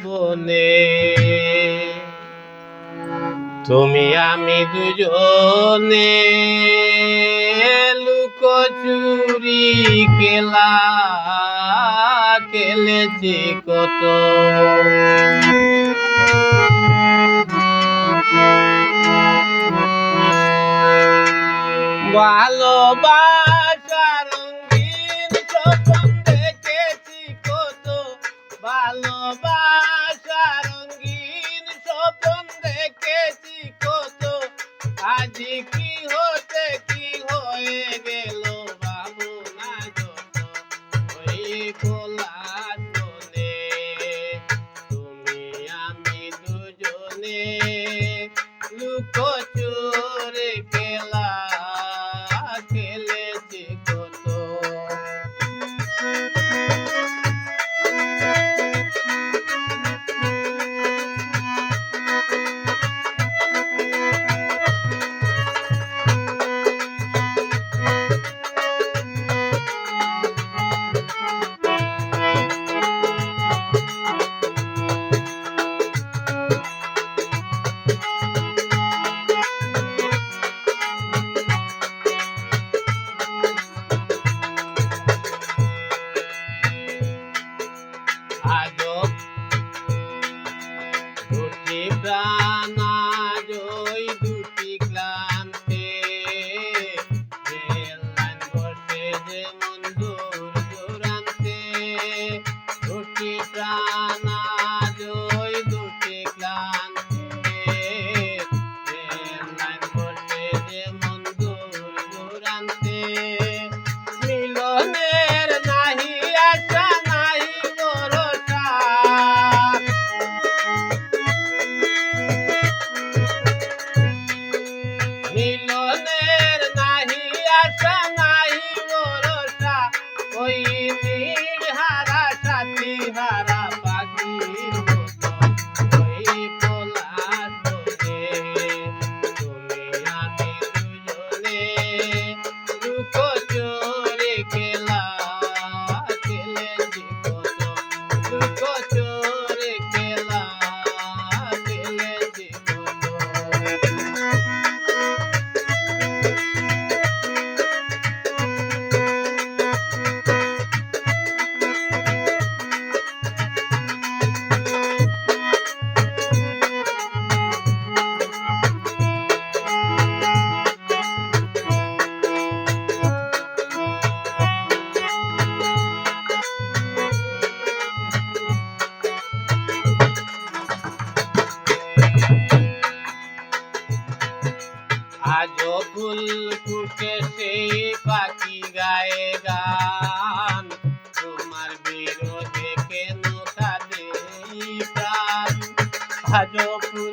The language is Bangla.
বনে তুমি আমি দুজনে লুকোচুরি খেলা খেলেছি কত। ভালোবাসা রঙিন স্বপ্ন দেখেছি কত, ভালোবাসা রঙিন স্বপ্ন দেখেছি কত, আজ কি হতে কি হয়ে গেল বাবু না যত। ওই পলাশ বনে তুমি আমি দুজনে লুকোচুরি খেলা খেলেছি কত। আজব দুটি প্রাণ আজ ওই দুটি ক্লান্তে রেল লাইন বসে যেমন দূর দূরান্তে। দুটি প্রাণ আজ ওই দুটি ক্লান্তে রেল লাইন বসে যেমন দূর দূরান্তে। মিলনের নাহি আশা নাহি ভরসা, মিলনের নাহি আশা নাহি ভরসা, ওই নির্হারা সাথী হারা পাখির মতো। ওই পলাশ বনে তুমি আমি দুজনে লুকোচুরি খেলা খেলেছি কত, লুকোচুরি খেলা খেলেছি কত। আজও ফুল ফুটে সেই পাখি গায়ে গান, তোমার বিরোধে কেন কাঁদে এই প্রাণ। আজও ফুল